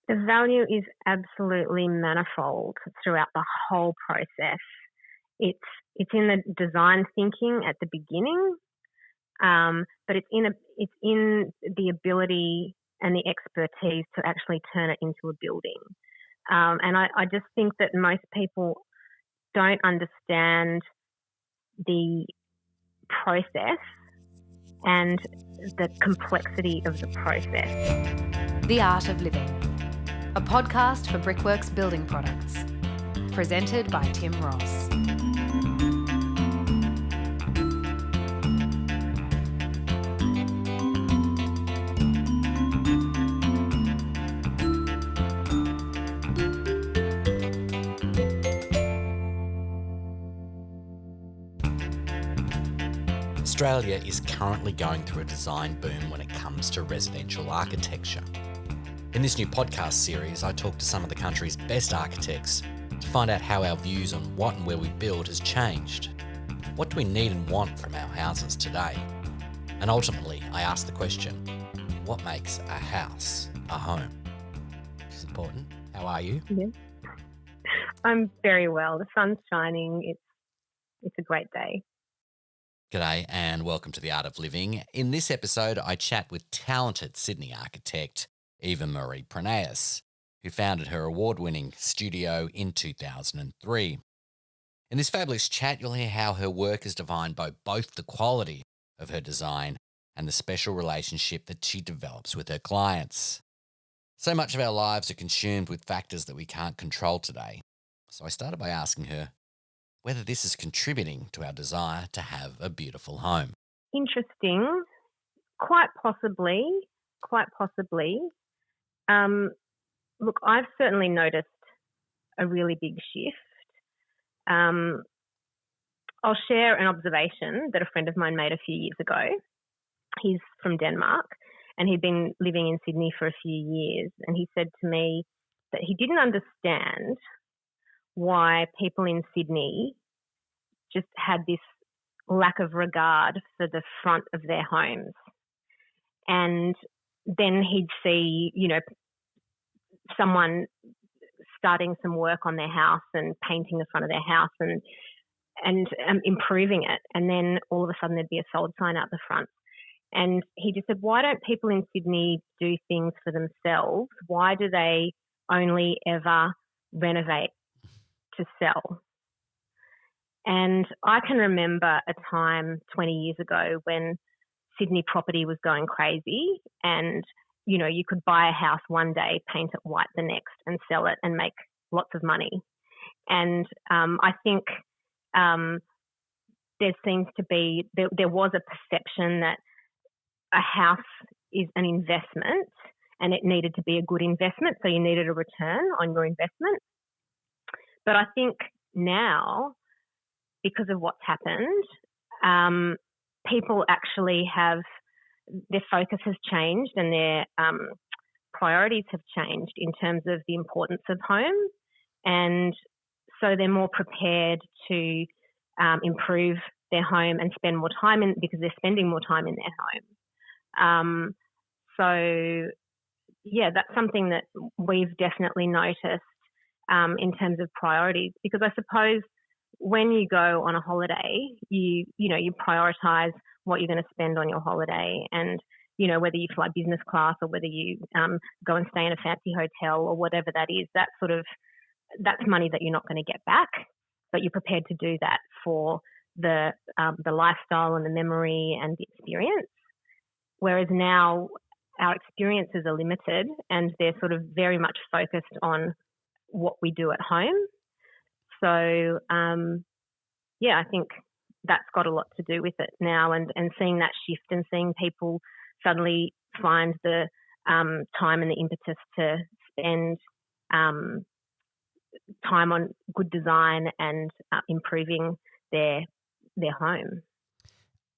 The value is absolutely manifold throughout the whole process. It's in the design thinking at the beginning, but it's in the ability and the expertise to actually turn it into a building. And I just think that most people don't understand the process and the complexity of the process. The Art of Living, a podcast for Brickworks building products, presented by Tim Ross. Australia is currently going through a design boom when it comes to residential architecture. In this new podcast series, I talk to some of the country's best architects to find out how our views on what and where we build has changed. What do we need and want from our houses today? And ultimately, I ask the question, what makes a house a home? Which is important. How are you? Yeah. I'm very well. The sun's shining. It's a great day. G'day and welcome to The Art of Living. In this episode, I chat with talented Sydney architect Eva-Marie Prineas, who founded her award-winning studio in 2003. In this fabulous chat, you'll hear how her work is defined by both the quality of her design and the special relationship that she develops with her clients. So much of our lives are consumed with factors that we can't control today. So I started by asking her whether this is contributing to our desire to have a beautiful home. Interesting. Quite possibly. Look, I've certainly noticed a really big shift. I'll share an observation that a friend of mine made a few years ago. He's from Denmark and he'd been living in Sydney for a few years, and he said to me that he didn't understand why people in Sydney just had this lack of regard for the front of their homes. And then he'd see, someone starting some work on their house and painting the front of their house and improving it. And then all of a sudden there'd be a sold sign out the front. And he just said, why don't people in Sydney do things for themselves? Why do they only ever renovate to sell? And I can remember a time 20 years ago when Sydney property was going crazy and, you could buy a house one day, paint it white the next and sell it and make lots of money. And I think there seems to be, there was a perception that a house is an investment and it needed to be a good investment, so you needed a return on your investment. But I think now, because of what's happened, people actually have, their focus has changed and their priorities have changed in terms of the importance of home. And so they're more prepared to improve their home and spend more time in, because they're spending more time in their home. So, yeah, that's something that we've definitely noticed in terms of priorities, because I suppose when you go on a holiday, you prioritize what you're going to spend on your holiday, and whether you fly business class or whether you go and stay in a fancy hotel or whatever that is, that's money that you're not going to get back, but you're prepared to do that for the lifestyle and the memory and the experience. Whereas now our experiences are limited and they're sort of very much focused on what we do at home. So, I think that's got a lot to do with it now, and seeing that shift and seeing people suddenly find the time and the impetus to spend time on good design and improving their home.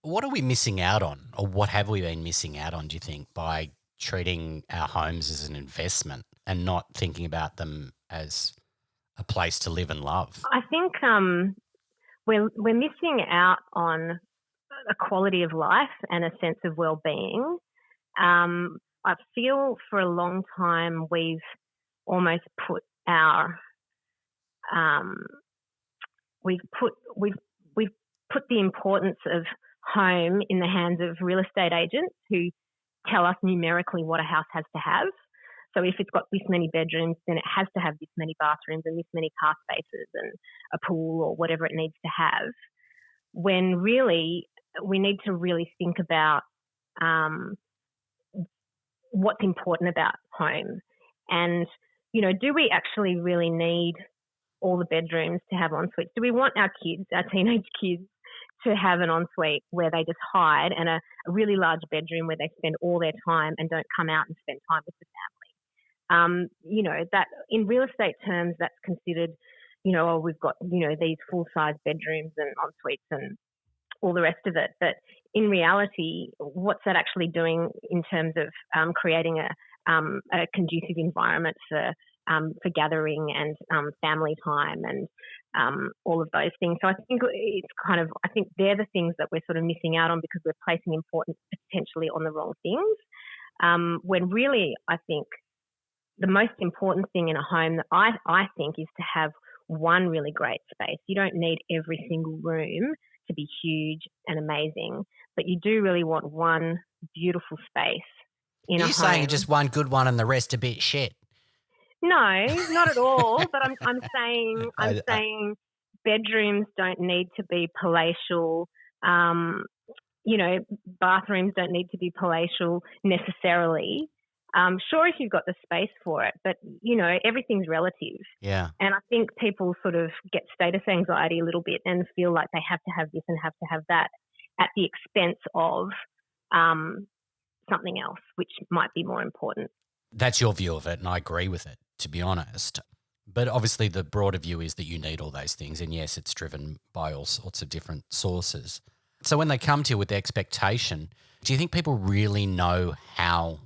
What are we missing out on, or what have we been missing out on, do you think, by treating our homes as an investment and not thinking about them as a place to live and love? I think we're missing out on a quality of life and a sense of well-being. I feel for a long time we've almost put our we've put the importance of home in the hands of real estate agents who tell us numerically what a house has to have. So if it's got this many bedrooms, then it has to have this many bathrooms and this many car spaces and a pool or whatever it needs to have. When really we need to really think about what's important about home. And, do we actually really need all the bedrooms to have en suites? Do we want our kids, our teenage kids, to have an ensuite where they just hide and a really large bedroom where they spend all their time and don't come out and spend time with the family? That in real estate terms, that's considered, we've got, these full-size bedrooms and en-suites and all the rest of it. But in reality, what's that actually doing in terms of creating a conducive environment for gathering and family time and all of those things? So I think I think they're the things that we're sort of missing out on because we're placing importance potentially on the wrong things. When really, I think the most important thing in a home that I think is to have one really great space. You don't need every single room to be huge and amazing, but you do really want one beautiful space in a home. You're saying just one good one and the rest a bit shit? No, not at all. But I'm saying bedrooms don't need to be palatial. Bathrooms don't need to be palatial necessarily. Sure, if you've got the space for it, but, everything's relative. Yeah. And I think people sort of get status anxiety a little bit and feel like they have to have this and have to have that at the expense of something else, which might be more important. That's your view of it, and I agree with it, to be honest. But obviously the broader view is that you need all those things, and yes, it's driven by all sorts of different sources. So when they come to you with the expectation, do you think people really know how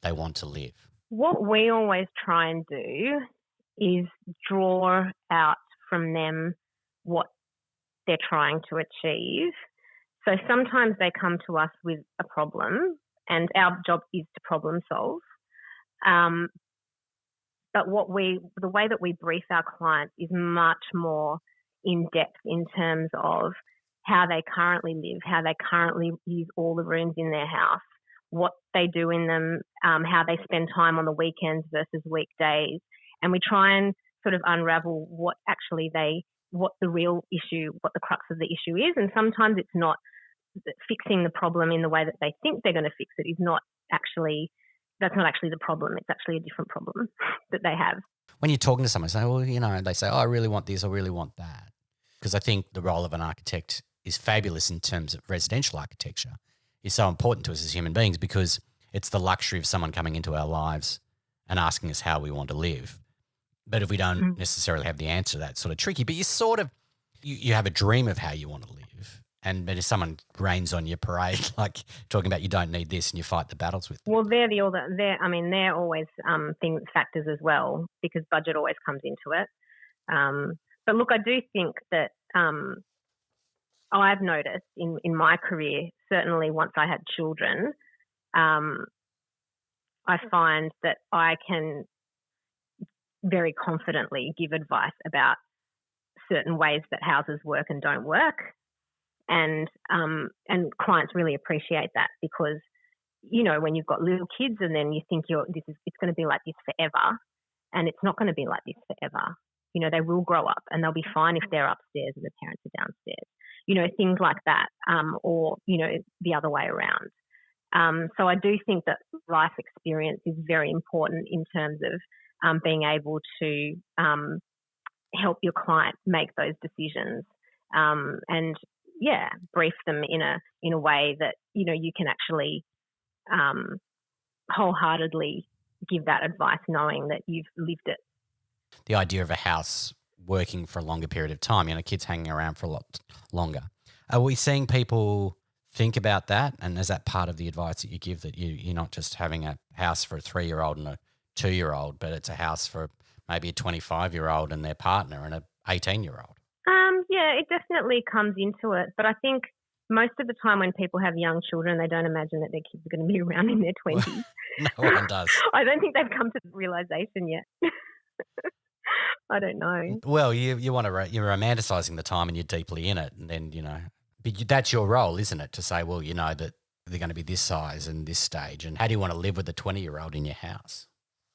they want to live? What we always try and do is draw out from them what they're trying to achieve. So sometimes they come to us with a problem, and our job is to problem solve. But the way that we brief our clients is much more in depth in terms of how they currently live, how they currently use all the rooms in their house, what they do in them, how they spend time on the weekends versus weekdays. And we try and sort of unravel what the real issue, what the crux of the issue is. And sometimes it's not fixing the problem in the way that they think they're going to fix it that's not actually the problem. It's actually a different problem that they have. When you're talking to someone, they say, I really want this, I really want that. Because I think the role of an architect is fabulous in terms of residential architecture. Is so important to us as human beings because it's the luxury of someone coming into our lives and asking us how we want to live. But if we don't necessarily have the answer, that's sort of tricky. But you sort of, you have a dream of how you want to live. But if someone rains on your parade, like talking about you don't need this and you fight the battles with them. Well, they're always factors as well because budget always comes into it. But look, I do think that I've noticed in my career, certainly once I had children, I find that I can very confidently give advice about certain ways that houses work and don't work. And clients really appreciate that because, when you've got little kids and then you think it's going to be like this forever, and it's not going to be like this forever. They will grow up and they'll be fine if they're upstairs and the parents are downstairs. Things like that, or the other way around. So I do think that life experience is very important in terms of being able to help your client make those decisions and brief them in a way that you can actually wholeheartedly give that advice, knowing that you've lived it. The idea of a house working for a longer period of time, kids hanging around for a lot longer. Are we seeing people think about that? And is that part of the advice that you give, that you're not just having a house for a 3-year-old and a 2-year-old, but it's a house for maybe a 25-year-old and their partner and a 18-year-old? Yeah, it definitely comes into it. But I think most of the time when people have young children, they don't imagine that their kids are going to be around in their 20s. No one does. I don't think they've come to the realisation yet. I don't know. Well, you want to you're romanticising the time and you're deeply in it, and then but that's your role, isn't it? To say, well, that they're going to be this size and this stage, and how do you want to live with a 20-year-old in your house?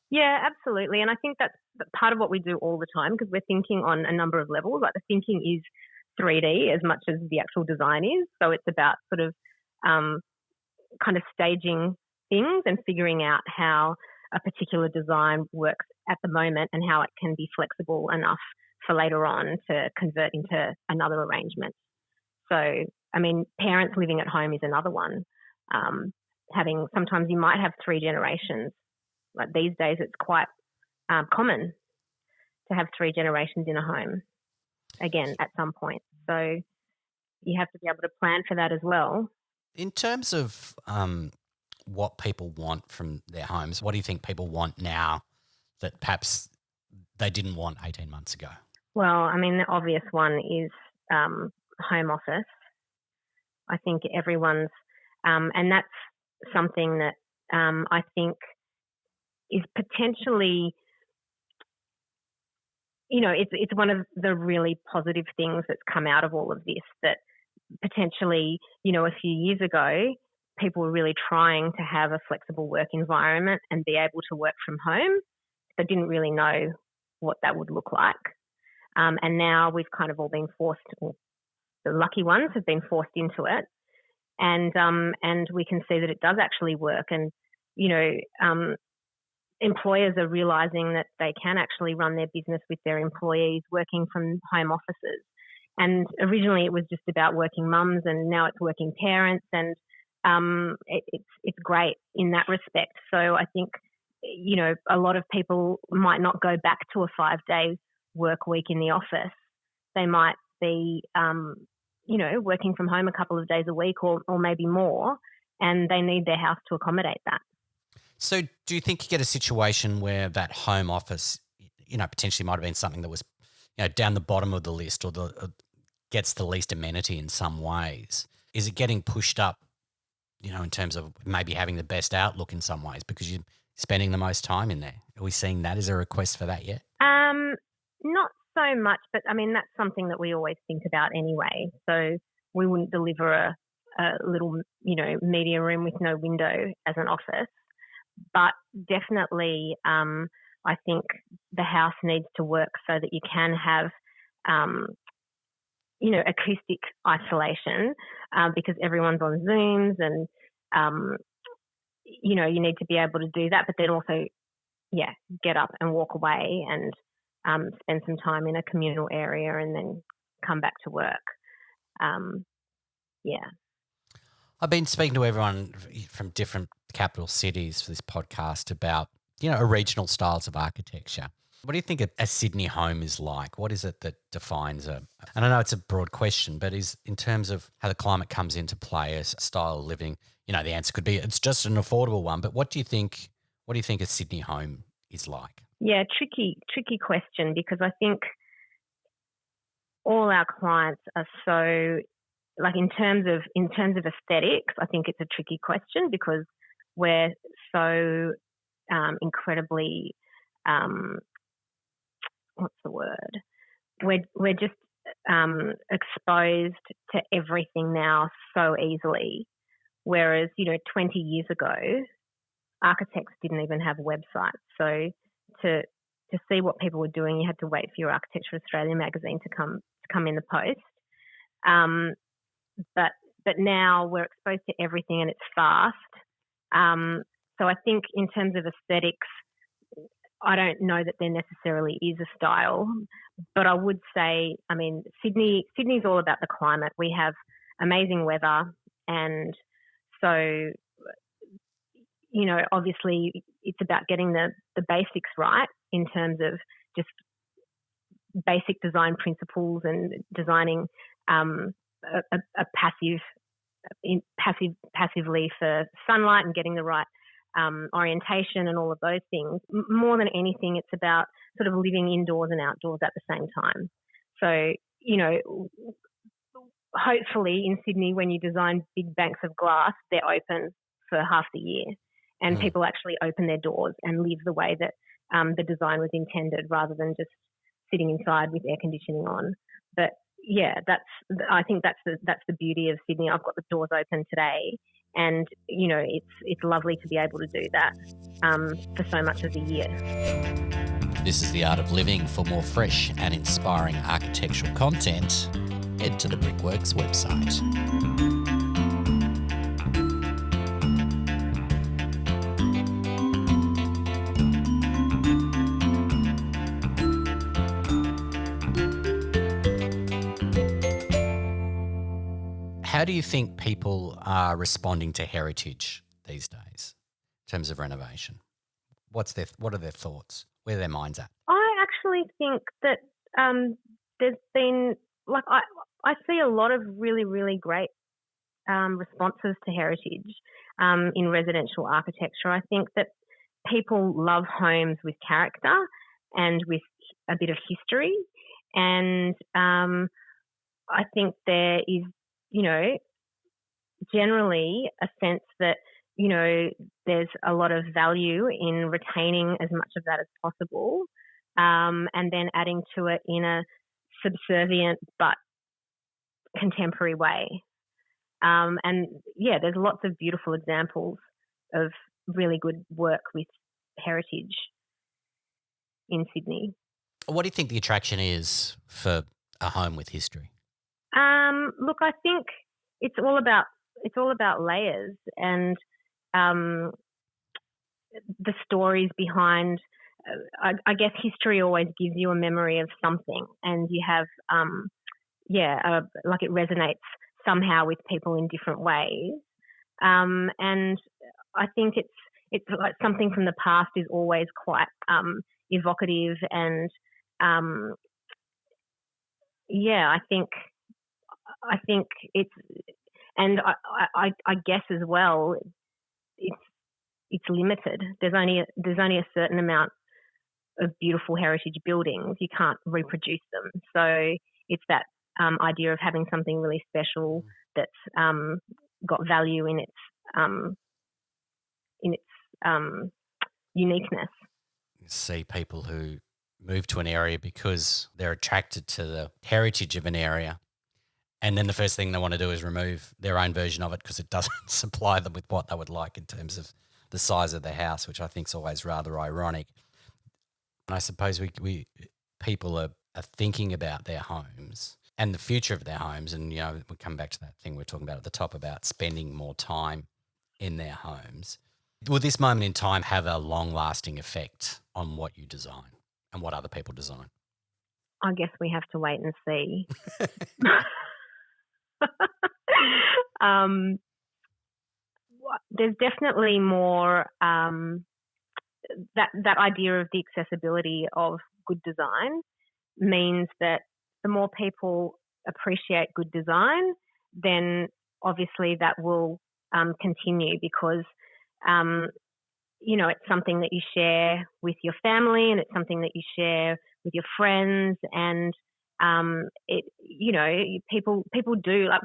Yeah, absolutely. And I think that's part of what we do all the time because we're thinking on a number of levels. Like the thinking is 3D as much as the actual design is. So it's about sort of kind of staging things and figuring out how a particular design works at the moment and how it can be flexible enough for later on to convert into another arrangement. So, I mean, parents living at home is another one. Sometimes you might have 3 generations. Like these days, it's quite common to have 3 generations in a home, again, at some point. So you have to be able to plan for that as well. In terms of what people want from their homes, what do you think people want now that perhaps they didn't want 18 months ago? Well, I mean, the obvious one is home office. I think everyone's, and that's something that I think is potentially, it's one of the really positive things that's come out of all of this, that potentially, a few years ago, people were really trying to have a flexible work environment and be able to work from home. They didn't really know what that would look like. And now we've kind of all been forced, or the lucky ones have been forced into it. And we can see that it does actually work. And, employers are realising that they can actually run their business with their employees working from home offices. And originally it was just about working mums, and now it's working parents, and it's great in that respect. So I think, a lot of people might not go back to a 5-day work week in the office. They might be, working from home a couple of days a week or maybe more, and they need their house to accommodate that. So do you think you get a situation where that home office, potentially might have been something that was, down the bottom of the list or gets the least amenity in some ways? Is it getting pushed up, in terms of maybe having the best outlook in some ways because you're spending the most time in there? Are we seeing that? Is there a request for that yet? Not so much, but I mean, that's something that we always think about anyway. So we wouldn't deliver a little, media room with no window as an office. But definitely, I think the house needs to work so that you can have, acoustic isolation because everyone's on Zooms and, you need to be able to do that. But then also, get up and walk away and spend some time in a communal area and then come back to work. I've been speaking to everyone from different capital cities for this podcast about, regional styles of architecture. What do you think a Sydney home is like? What is it that defines and I know it's a broad question, but is in terms of how the climate comes into play, a style of living, the answer could be it's just an affordable one. But what do you think a Sydney home is like? Yeah, tricky question, because I think all our clients are so, like in terms of aesthetics, I think it's a tricky question because we're so incredibly, what's the word? We're just exposed to everything now so easily, whereas 20 years ago, architects didn't even have websites. So to see what people were doing, you had to wait for your Architecture Australia magazine to come in the post. But now we're exposed to everything and it's fast. So I think in terms of aesthetics, I don't know that there necessarily is a style, but I would say, I mean, Sydney's all about the climate. We have amazing weather, and so, obviously it's about getting the basics right in terms of just basic design principles and designing a passively for sunlight and getting the right orientation and all of those things. More than anything, it's about sort of living indoors and outdoors at the same time. So, hopefully in Sydney, when you design big banks of glass, they're open for half the year and people actually open their doors and live the way that the design was intended, rather than just sitting inside with air conditioning on. But yeah, I think that's the beauty of Sydney. I've got the doors open today, and it's lovely to be able to do that for so much of the year. This is The Art of Living. For more fresh and inspiring architectural content, head to the Brickworks website. How do you think people are responding to heritage these days in terms of renovation? What are their thoughts? Where are their minds at? I actually think that there's been, I see a lot of really, really great responses to heritage in residential architecture. I think that people love homes with character and with a bit of history. And I think there is, generally a sense that, there's a lot of value in retaining as much of that as possible, and then adding to it in a subservient but contemporary way. And yeah, there's lots of beautiful examples of really good work with heritage in Sydney. What do you think the attraction is for a home with history? Look, I think it's all about layers and the stories behind. I guess history always gives you a memory of something, and you have it resonates somehow with people in different ways. And I think it's like something from the past is always quite evocative, and I think it's, and I guess as well, it's limited. There's only a certain amount of beautiful heritage buildings. You can't reproduce them. So it's that idea of having something really special that's got value in its uniqueness. You see people who move to an area because they're attracted to the heritage of an area, and then the first thing they want to do is remove their own version of it because it doesn't supply them with what they would like in terms of the size of the house, which I think is always rather ironic. And I suppose people are thinking about their homes and the future of their homes, and we come back to that thing we were talking about at the top about spending more time in their homes. Will this moment in time have a long-lasting effect on what you design and what other people design? I guess we have to wait and see. There's definitely more that idea of the accessibility of good design means that the more people appreciate good design, then obviously that will continue, because it's something that you share with your family, and it's something that you share with your friends, and people do, like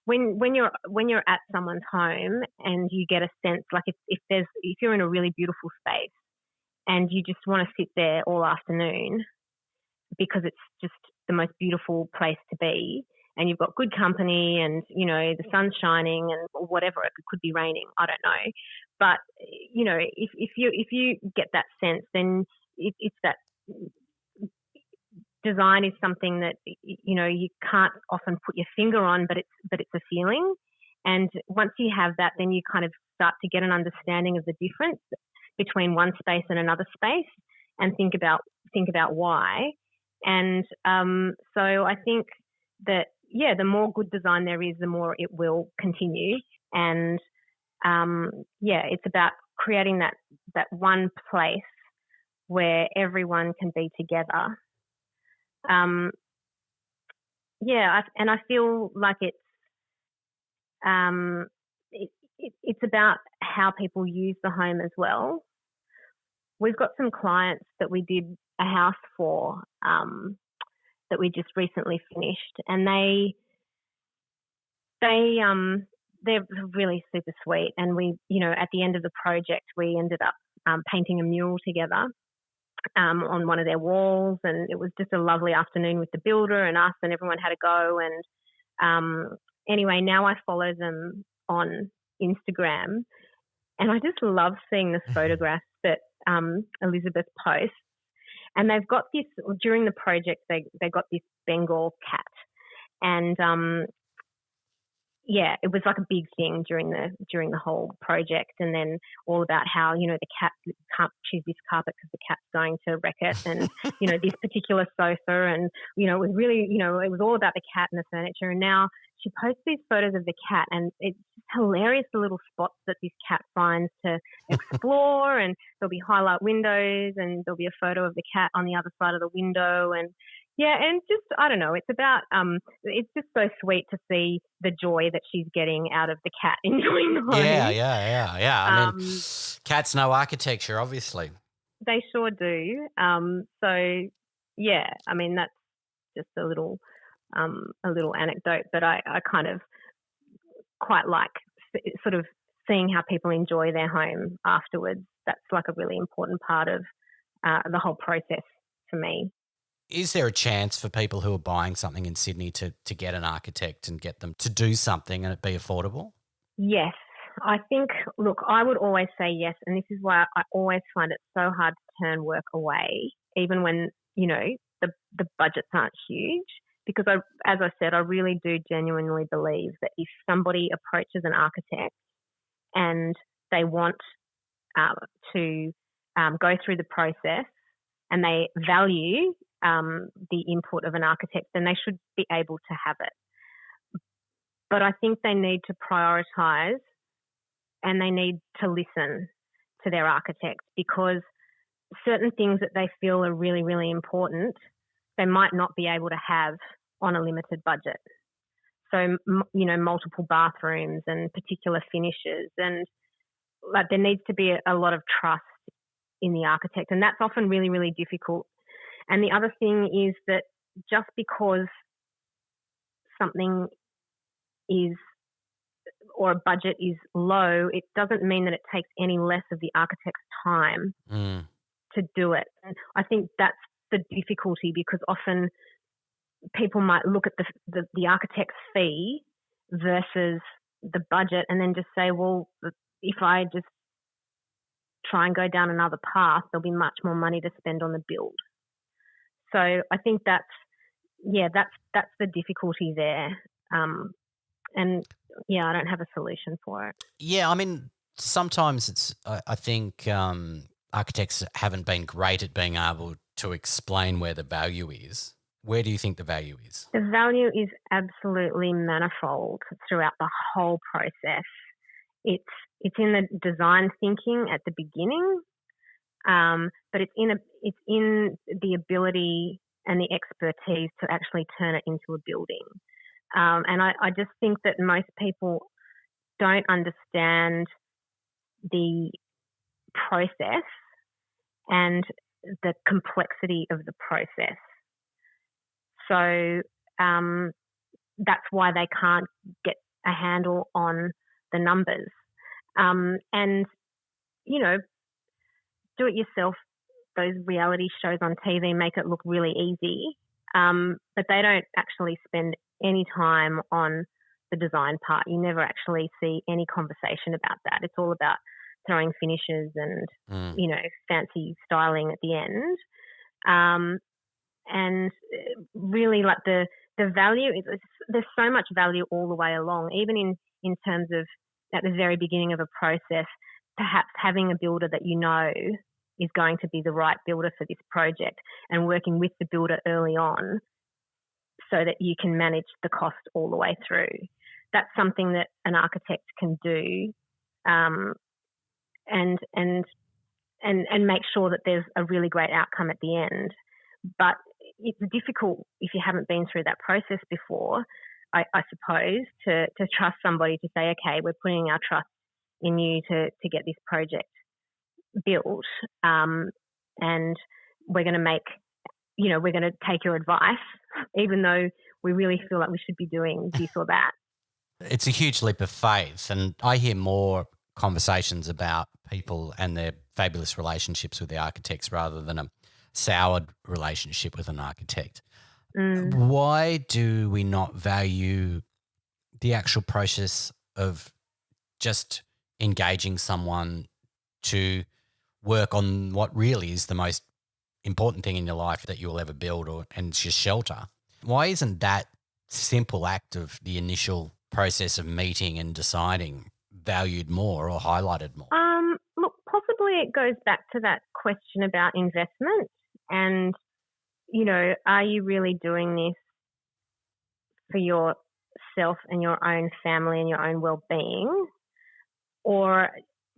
when you're at someone's home and you get a sense, like if you're in a really beautiful space and you just want to sit there all afternoon because it's just the most beautiful place to be, and you've got good company, and the sun's shining, and whatever, it could be raining, I don't know, but if you get that sense, then it's that design is something that you can't often put your finger on, but it's a feeling. And once you have that, then you kind of start to get an understanding of the difference between one space and another space, and think about why. And so I think that the more good design there is, the more it will continue. And it's about creating that one place where everyone can be together. And I feel like it's about how people use the home as well. We've got some clients that we did a house for that we just recently finished, and they're really super sweet. And we, at the end of the project, we ended up painting a mural together. on one of their walls, and it was just a lovely afternoon with the builder and us, and everyone had a go. And anyway, now I follow them on Instagram, and I just love seeing the photographs that Elizabeth posts. And they've got this, during the project, they got this Bengal cat. And it was like a big thing during the whole project. And then all about how, the cat can't choose this carpet because the cat's going to wreck it. And, this particular sofa. And, it was really, it was all about the cat and the furniture. And now she posts these photos of the cat, and it's hilarious, the little spots that this cat finds to explore. And there'll be highlight windows, and there'll be a photo of the cat on the other side of the window. And and just, I don't know, it's about, it's just so sweet to see the joy that she's getting out of the cat enjoying the home. Yeah. I mean, cats know architecture, obviously. They sure do. I mean, that's just a little anecdote, but I kind of quite like sort of seeing how people enjoy their home afterwards. That's like a really important part of the whole process for me. Is there a chance for people who are buying something in Sydney to get an architect and get them to do something and it be affordable? Yes. I think, look, I would always say yes, and this is why I always find it so hard to turn work away, even when, the budgets aren't huge, because as I said, I really do genuinely believe that if somebody approaches an architect and they want to go through the process and they value the input of an architect, then they should be able to have it. But I think they need to prioritise and they need to listen to their architect, because certain things that they feel are really, really important, they might not be able to have on a limited budget. So, multiple bathrooms and particular finishes, and like there needs to be a lot of trust in the architect, and that's often really, really difficult. And the other thing is that just because something is, or a budget is low, it doesn't mean that it takes any less of the architect's time to do it. And I think that's the difficulty, because often people might look at the architect's fee versus the budget and then just say, well, if I just try and go down another path, there'll be much more money to spend on the build. So I think that's the difficulty there. And I don't have a solution for it. Yeah, I mean, sometimes I think architects haven't been great at being able to explain where the value is. Where do you think the value is? The value is absolutely manifold throughout the whole process. It's in the design thinking at the beginning, but it's in the ability and the expertise to actually turn it into a building. And I just think that most people don't understand the process and the complexity of the process. So that's why they can't get a handle on the numbers. And, do it yourself. Those reality shows on TV make it look really easy, but they don't actually spend any time on the design part. You never actually see any conversation about that. It's all about throwing finishes and, fancy styling at the end. And really, like the value, there's so much value all the way along, even in terms of at the very beginning of a process, perhaps having a builder that is going to be the right builder for this project, and working with the builder early on so that you can manage the cost all the way through. That's something that an architect can do, and make sure that there's a really great outcome at the end. But it's difficult if you haven't been through that process before, I suppose, to trust somebody to say, okay, we're putting our trust in you to get this project built, and we're going to take your advice, even though we really feel like we should be doing this or that. It's a huge leap of faith, and I hear more conversations about people and their fabulous relationships with the architects rather than soured relationship with an architect. Mm. Why do we not value the actual process of just engaging someone to work on what really is the most important thing in your life that you'll ever build, and it's your shelter? Why isn't that simple act of the initial process of meeting and deciding valued more or highlighted more? Look, possibly it goes back to that question about investment and, are you really doing this for yourself and your own family and your own well-being, or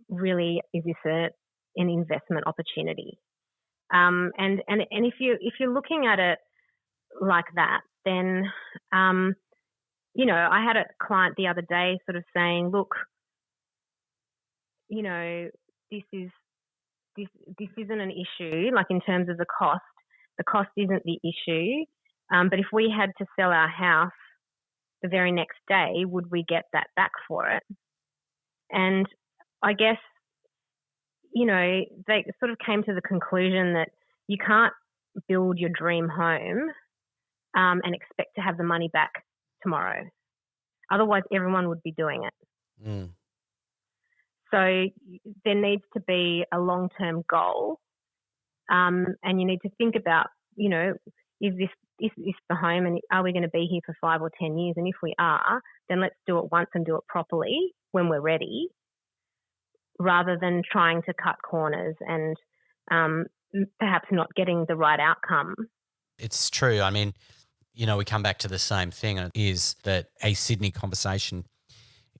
really is this an investment opportunity? And if you're looking at it like that, then I had a client the other day sort of saying, look, this isn't an issue, like in terms of the cost. The cost isn't the issue. But if we had to sell our house the very next day, would we get that back for it? And I guess, they sort of came to the conclusion that you can't build your dream home and expect to have the money back tomorrow. Otherwise, everyone would be doing it. Mm. So there needs to be a long-term goal, and you need to think about, is this the home, and are we going to be here for 5 or 10 years? And if we are, then let's do it once and do it properly when we're ready, rather than trying to cut corners and perhaps not getting the right outcome. It's true. I mean, we come back to the same thing, is that a Sydney conversation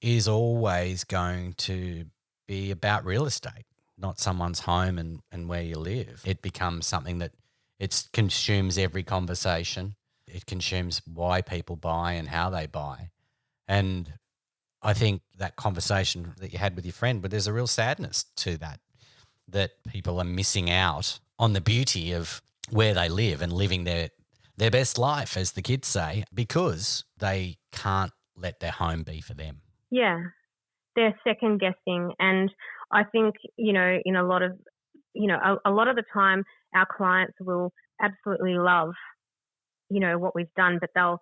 is always going to be about real estate, not someone's home and where you live. It becomes something that it consumes every conversation. It consumes why people buy and how they buy. And I think that conversation that you had with your friend, but there's a real sadness to that people are missing out on the beauty of where they live and living their best life, as the kids say, because they can't let their home be for them. Yeah, they're second guessing. And I think, in a lot of, a lot of the time our clients will absolutely love, what we've done, but they'll,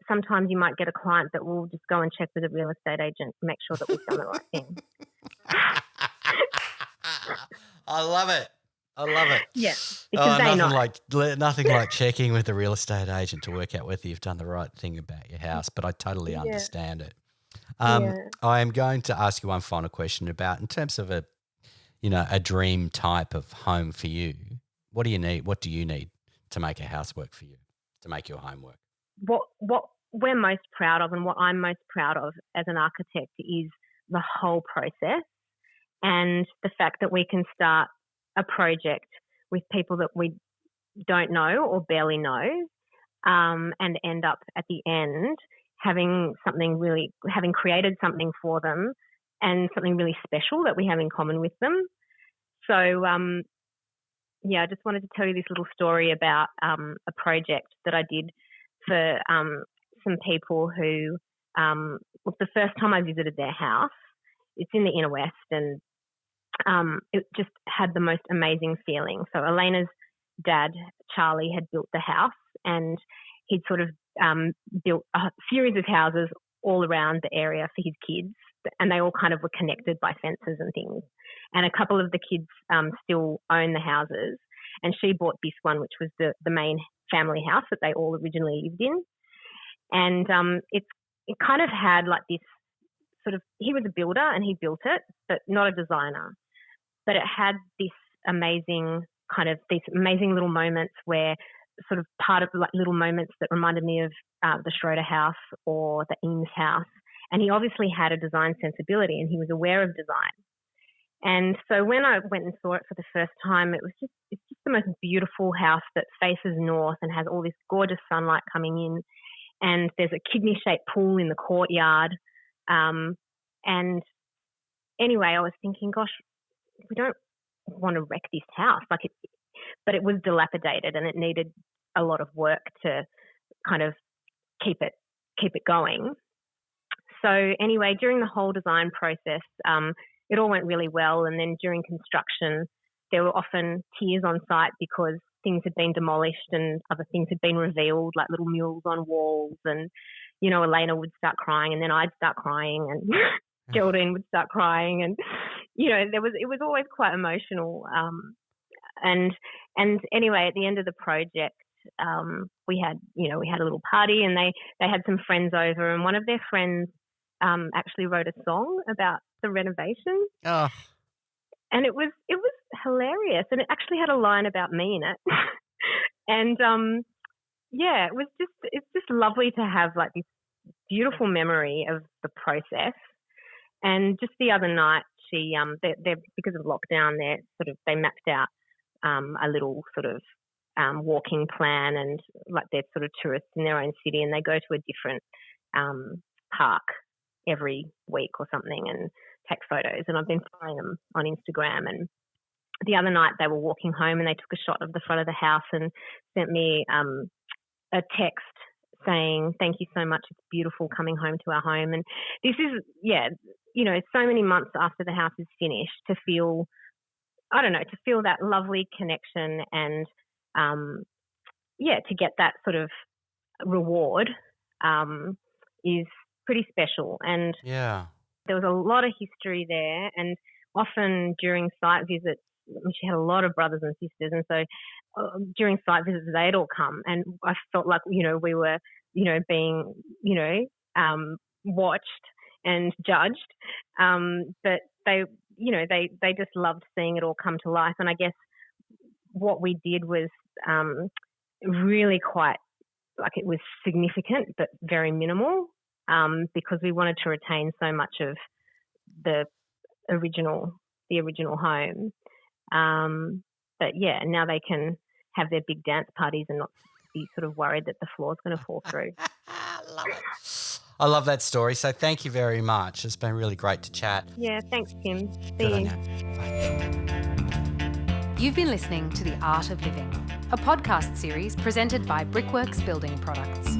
sometimes you might get a client that will just go and check with a real estate agent to make sure that we've done the right thing. I love it. Yeah, because nothing like checking with a real estate agent to work out whether you've done the right thing about your house. But I totally understand it. I am going to ask you one final question about, in terms of a dream type of home for you. What do you need? What do you need to make a house work for you, to make your home work? What we're most proud of, and what I'm most proud of as an architect, is the whole process, and the fact that we can start a project with people that we don't know or barely know, and end up at the end having created something for them and something really special that we have in common with them. So, I just wanted to tell you this little story about a project that I did for some people who, the first time I visited their house, it's in the inner west, and it just had the most amazing feeling. So Elena's dad, Charlie, had built the house, and he'd sort of built a series of houses all around the area for his kids, and they all kind of were connected by fences and things. And a couple of the kids still own the houses, and she bought this one, which was the main family house that they all originally lived in. And it kind of had like this sort of, he was a builder and he built it, but not a designer. But it had these amazing little moments where sort of part of like little moments that reminded me of the Schroeder house or the Eames house. And he obviously had a design sensibility, and he was aware of design. And so when I went and saw it for the first time, it's just the most beautiful house that faces north and has all this gorgeous sunlight coming in. And there's a kidney-shaped pool in the courtyard. And anyway, I was thinking, gosh, we don't want to wreck this house. But it was dilapidated, and it needed a lot of work to kind of keep it going. So anyway, during the whole design process, it all went really well. And then during construction, there were often tears on site because things had been demolished and other things had been revealed, like little murals on walls. And, Elena would start crying, and then I'd start crying, and Geraldine would start crying. And, it was always quite emotional. And anyway, at the end of the project, we had a little party, and they had some friends over, and one of their friends actually wrote a song about the renovation. Oh. And it was hilarious, and it actually had a line about me in it. And it's just lovely to have like this beautiful memory of the process. And just the other night, she they're because of lockdown, they mapped out a little sort of walking plan, and like they're sort of tourists in their own city, and they go to a different park every week or something and take photos. And I've been following them on Instagram. And the other night they were walking home, and they took a shot of the front of the house and sent me a text saying, "Thank you so much. It's beautiful coming home to our home." And this is, so many months after the house is finished, to feel that lovely connection and, to get that sort of reward is pretty special. And there was a lot of history there, and often during site visits, she had a lot of brothers and sisters, and so during site visits they'd all come, and I felt like we were being watched and judged, but they just loved seeing it all come to life. And I guess what we did was really quite, like, it was significant but very minimal, because we wanted to retain so much of the original home. But now they can have their big dance parties and not be sort of worried that the floor's going to fall through. Love it. I love that story. So thank you very much. It's been really great to chat. Yeah, thanks, Tim. Good on See you. you. Bye. You've been listening to The Art of Living, a podcast series presented by Brickworks Building Products.